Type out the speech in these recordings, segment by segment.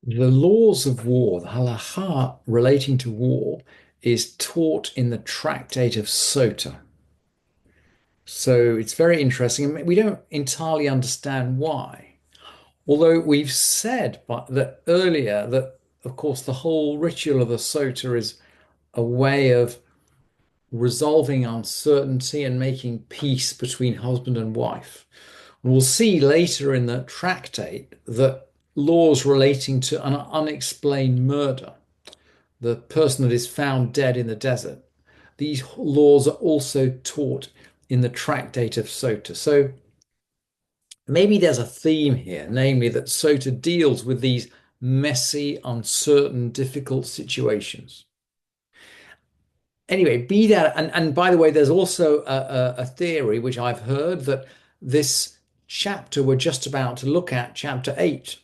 The laws of war, the halacha relating to war, is taught in the tractate of Sotah. So it's very interesting. We don't entirely understand why. Although we've said that earlier that, of course, the whole ritual of the Sotah is a way of resolving uncertainty and making peace between husband and wife. We'll see later in the tractate that laws relating to an unexplained murder, the person that is found dead in the desert, these laws are also taught in the tractate of Sotah. So maybe there's a theme here, namely that Sotah deals with these messy, uncertain, difficult situations. Anyway, be that, and by the way, there's also a theory which I've heard that this chapter we're just about to look at, chapter 8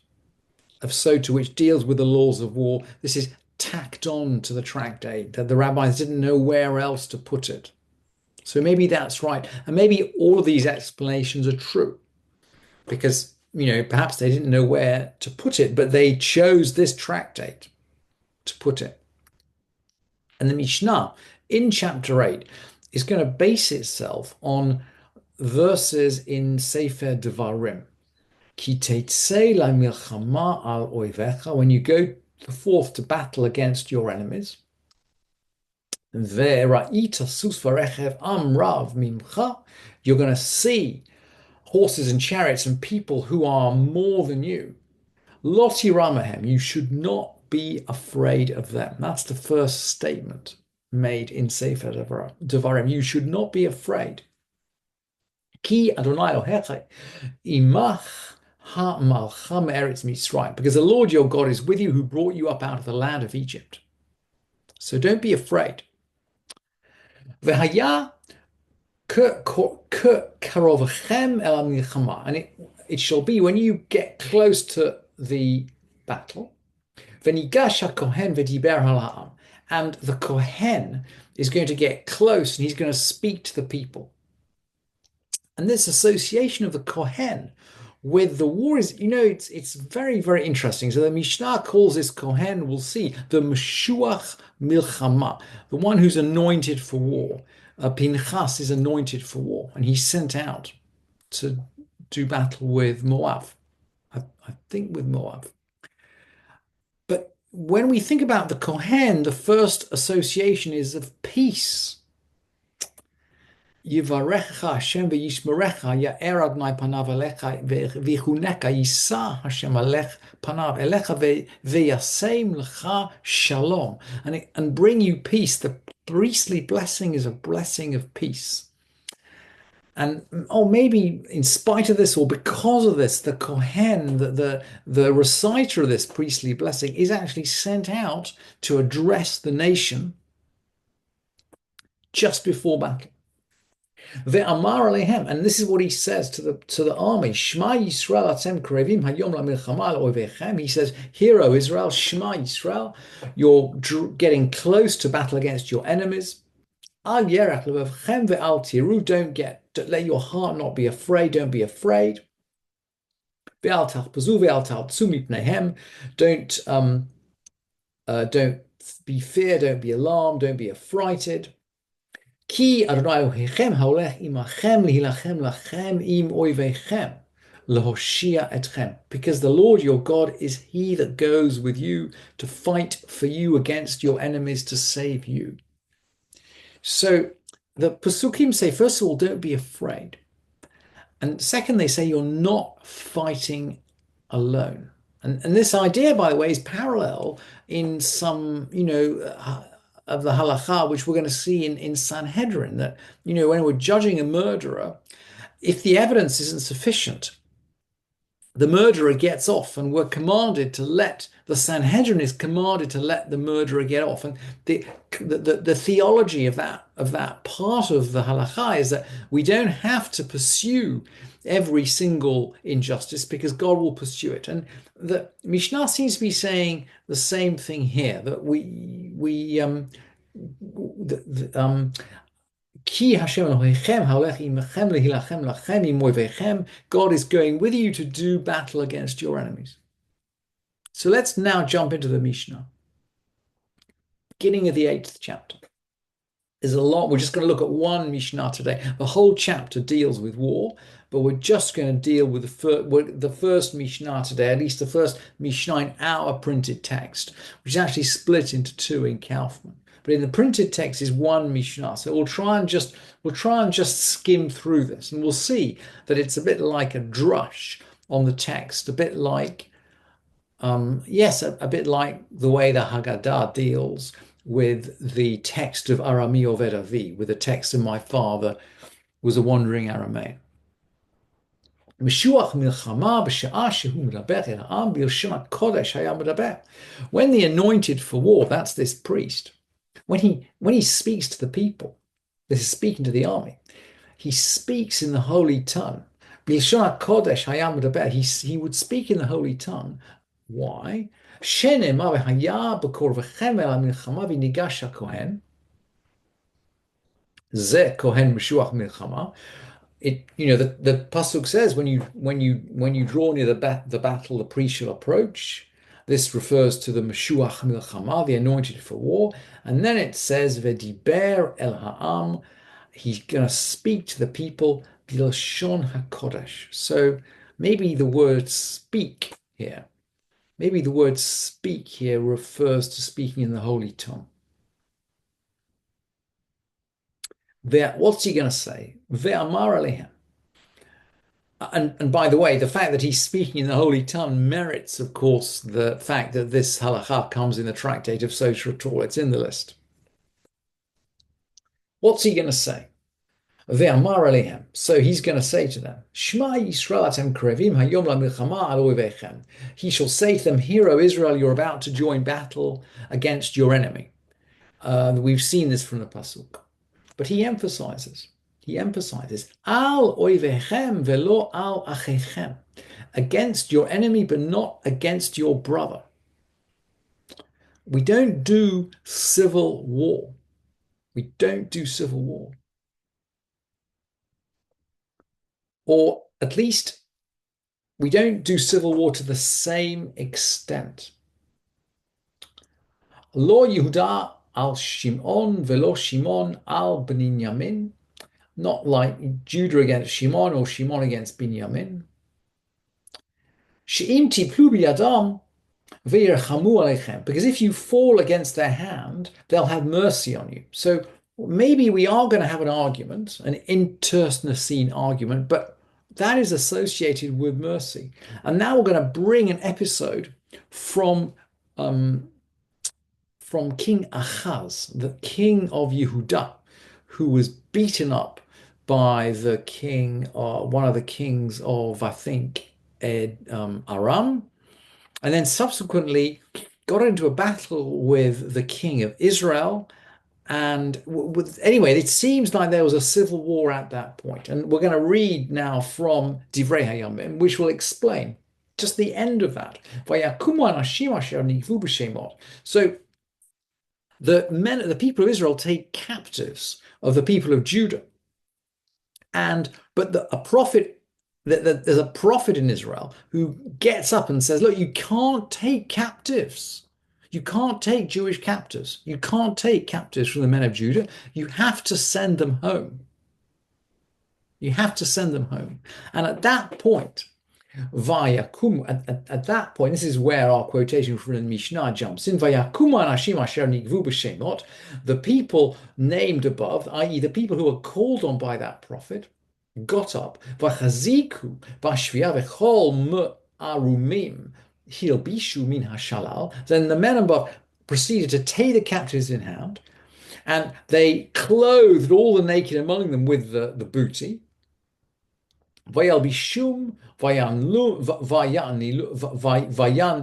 of Sotah, which deals with the laws of war, this is tacked on to the tractate, that the rabbis didn't know where else to put it. So maybe that's right. And maybe all of these explanations are true because, perhaps they didn't know where to put it, but they chose this tractate to put it. And the Mishnah in chapter 8 is going to base itself on verses in Sefer Devarim. Ki tetzei la milchama al oivecha, when you go forth to battle against your enemies. Ve'ra'ita sus v'rechev am rav mimcha, you're going to see horses and chariots and people who are more than you. Loti ramahem, you should not be afraid of them. That's the first statement made in Sefer Devarim. You should not be afraid. Ki Adonai Elohecha imach ha-malcha me'eretz Mitzrayim, because the Lord your God is with you, who brought you up out of the land of Egypt. So don't be afraid. V'haya karovchem el milchama, and it shall be when you get close to the battle. V'nigash hakohen v'diber ha'am, and the kohen is going to get close and he's going to speak to the people. And this association of the kohen with the war is, it's very, very interesting. So the Mishnah calls this kohen, we'll see, the Meshuach Milchama, the one who's anointed for war. Pinchas is anointed for war, and he's sent out to do battle with Moab. I think with Moab. But when we think about the kohen, the first association is of peace. Yivarecha Hashem v'yishmerecha ya'er Adonai panav elecha v'yichuneka yisa Hashem alech panav elecha v'yasem lecha shalom, and bring you peace. The priestly blessing is a blessing of peace. And maybe in spite of this or because of this, the kohen, the reciter of this priestly blessing, is actually sent out to address the nation just before battle. Ve'amar alehem, and this is what he says to the army. Shema Yisrael atem krevim hayom lamilchama oivechem. He says, "Hear, O Israel, Shema Yisrael, you're getting close to battle against your enemies. Al yerach levavchem ve'al tiru. Don't let your heart not be afraid. Don't be afraid. Ve'al tachpazu ve'al taltzu mipneihem. Don't be feared. Don't be alarmed. Don't be affrighted. Ki Adonai Elohechem haolech imachem lihilachem lachem im oivechem lehoshia etchem. Because the Lord your God is he that goes with you to fight for you against your enemies, to save you. So the Pasukim say, first of all, don't be afraid. And second, they say you're not fighting alone. And this idea, by the way, is parallel in some, of the halacha, which we're going to see in Sanhedrin, that, when we're judging a murderer, if the evidence isn't sufficient, the murderer gets off, and the Sanhedrin is commanded to let the murderer get off. And the theology of that part of the halacha is that we don't have to pursue every single injustice because God will pursue it. And the Mishnah seems to be saying the same thing here, that Ki Hashem Elohechem haolech imechem lehilachem lachem im oivechem. God is going with you to do battle against your enemies. So let's now jump into the Mishnah, beginning of the 8th chapter. There's a lot. We're just going to look at one Mishnah today. The whole chapter deals with war, but we're just going to deal with the first Mishnah today, at least the first Mishnah in our printed text, which is actually split into two in Kaufman. But in the printed text is one Mishnah. So we'll try and just skim through this, and we'll see that it's a bit like a drush on the text, a bit like yes, a bit like the way the Haggadah deals with the text of Arami Oved Avi, with the text of my father was a wandering Aramean. When the anointed for war, that's this priest, when he speaks to the people, this is speaking to the army, he speaks in the holy tongue. Bilshon Kodesh Hayam Medaber. He would speak in the holy tongue. Why? Shenema v'haya b'korvechem el hamilchama v'nigash hakohen. Ze kohen meshuach milchama. The pasuk says when you draw near the battle, the priest shall approach. This refers to the meshuach milchama, the anointed for war, and then it says v'diber el ha'am. He's going to speak to the people bilshon hakodesh. So maybe the word speak here. Maybe the word speak here refers to speaking in the holy tongue. What's he going to say? Ve'amar alehem. And by the way, the fact that he's speaking in the holy tongue merits, of course, the fact that this halakha comes in the tractate of Sotah at all. It's in the list. What's he going to say? Ve'amar alehem. So he's going to say to them, Shema Yisrael atem krevim hayom lamilchama al oivechem. He shall say to them, Hear, O Israel, you're about to join battle against your enemy. We've seen this from the pasuk. But he emphasizes, al oivechem velo al achechem, against your enemy, but not against your brother. We don't do civil war. We don't do civil war. Or at least we don't do civil war to the same extent. Lo Yehuda al Shimon velo Shimon al Binyamin, not like Judah against Shimon or Shimon against Binyamin. She'im tiplu biyadam v'yirchamu aleichem, because if you fall against their hand, they'll have mercy on you. So maybe we are going to have an argument, an internecine argument, but that is associated with mercy. And now we're going to bring an episode from King Achaz, the king of Yehuda, who was beaten up by the king, one of the kings of, I think, Aram, and then subsequently got into a battle with the king of Israel. And anyway, it seems like there was a civil war at that point. And we're going to read now from Divrei Hayamim, which will explain just the end of that. So the people of Israel take captives of the people of Judah. But there's a prophet in Israel who gets up and says, look, you can't take captives. You can't take Jewish captives. You can't take captives from the men of Judah. You have to send them home. You have to send them home. And at that point, at that point, this is where our quotation from the Mishnah jumps in. The people named above, i.e. the people who were called on by that prophet, got up. Then the men above proceeded to take the captives in hand, and they clothed all the naked among them with the booty. Vayan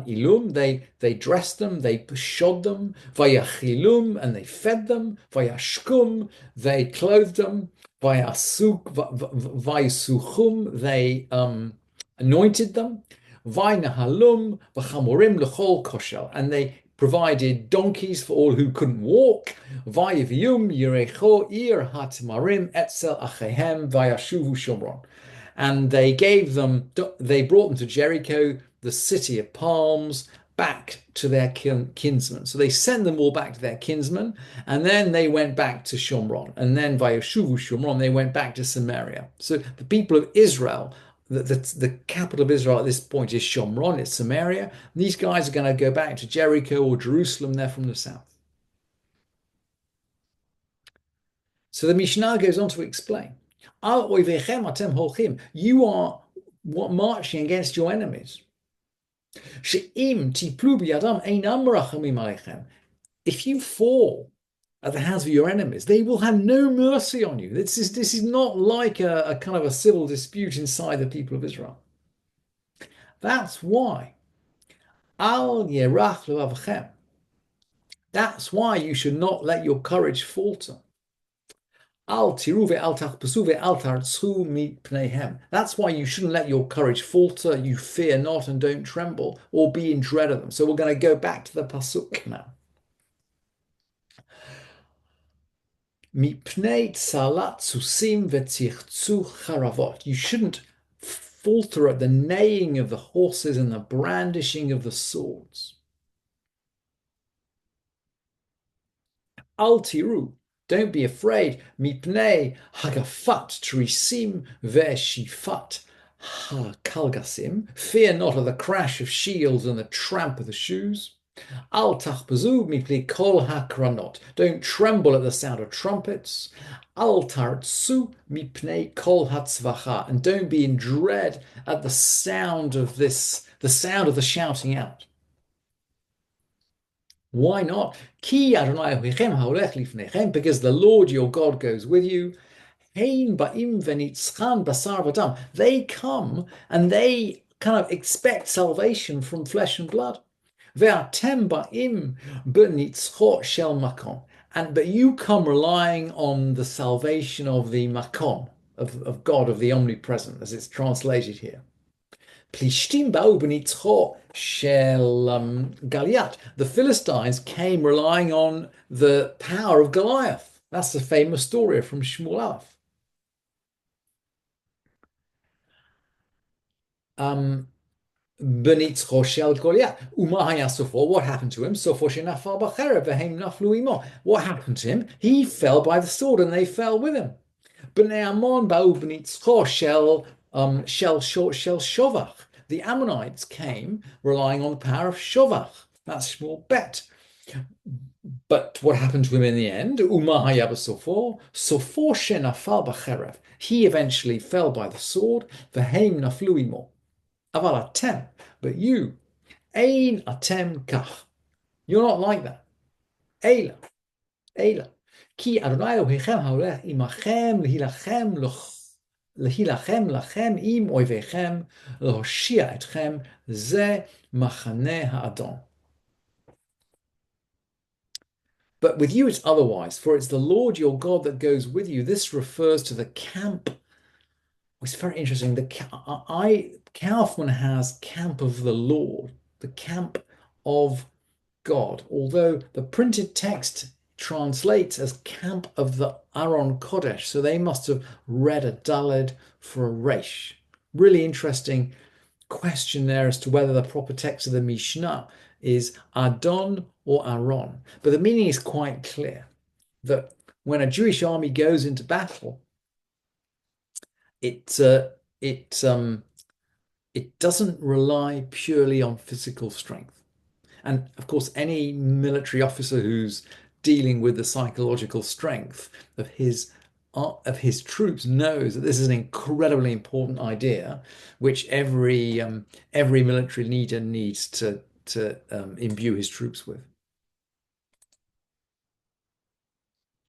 ilum, they dressed them, they shod them. Vayachilum, and they fed them. Vayashkum, they clothed them. Vayasuchum, they anointed them. Vaynahalum, v'chamorim l'chol koshel, and they provided donkeys for all who couldn't walk. Vayivium yirecho ir hatmarim etzel achehem vayashuvu shomron. And they brought them to Jericho, the city of palms, back to their kinsmen. So they sent them all back to their kinsmen, and then they went back to Shomron. And then Vayoshuvu Shomron, they went back to Samaria. So the people of Israel, the capital of Israel at this point is Shomron, it's Samaria. These guys are going to go back to Jericho or Jerusalem, they're from the south. So the Mishnah goes on to explain, Al oivechem atem holchim, you are marching against your enemies. She'im tiplu biyadam einam rachamim aleichem. If you fall at the hands of your enemies, they will have no mercy on you. This is not like a kind of a civil dispute inside the people of Israel. That's why al yerach levavchem. That's why you should not let your courage falter. Al tiruve al tachpasuve al tartzu mipneihem. That's why you shouldn't let your courage falter. You fear not and don't tremble or be in dread of them. So we're going to go back to the pasuk now. Mipnei tsalat susim v'tichzu charavot. You shouldn't falter at the neighing of the horses and the brandishing of the swords. Al tiru. Don't be afraid. Mipnei hagafat trisim ve'shifat hakalgasim. Fear not of the crash of shields and the tramp of the shoes. Al tachpazu mipnei kol hakranot. Don't tremble at the sound of trumpets. Al tartsu mipnei kol hatzvacha. And don't be in dread at the sound of the the shouting out. Why not? Ki Adonai Elohechem haolech lifnechem, because the Lord your God goes with you. Hein ba'im v'nitzchan basar v'dam. They come and they kind of expect salvation from flesh and blood. Ve'atem ba'im b'nitzchot shel makom. But you come relying on the salvation of the makom, of God, of the omnipresent, as it's translated here. Plishtim ba'u b'nitzchot shel Goliath. The Philistines came relying on the power of Goliath. That's the famous story from Shmuel Aleph. B'nitzchot shel Goliath. Umahaya sofo. What happened to him? Sofo shenafal b'cherev v'hem naflu imo. What happened to him? He fell by the sword, and they fell with him. B'nei Ammon ba'u b'nitzchot shel Shovach. The Ammonites came relying on the power of Shovach. That's Shmuel Bet. But what happened to him in the end? Umahaya b'sofo. Sofo shenafal b'cherev. He eventually fell by the sword. V'hem naflu imo. Aval atem. But you, ein atem kach. You're not like that. Eila. Eila. Ki Adonai Elohechem haolech imachem lehilachem lachem im oivechem lehoshia etchem ze machane ha'adon. But with you it's otherwise, for it's the Lord your God that goes with you. This refers to the camp. It's very interesting. Kaufman has camp of the Lord, the camp of God, although the printed text translates as camp of the Aron Kodesh. So they must have read a Daled for a Resh. Really interesting question there as to whether the proper text of the Mishnah is Adon or Aaron. But the meaning is quite clear that when a Jewish army goes into battle, it doesn't rely purely on physical strength. And of course, any military officer who's dealing with the psychological strength of his troops knows that this is an incredibly important idea, which every military leader needs to imbue his troops with.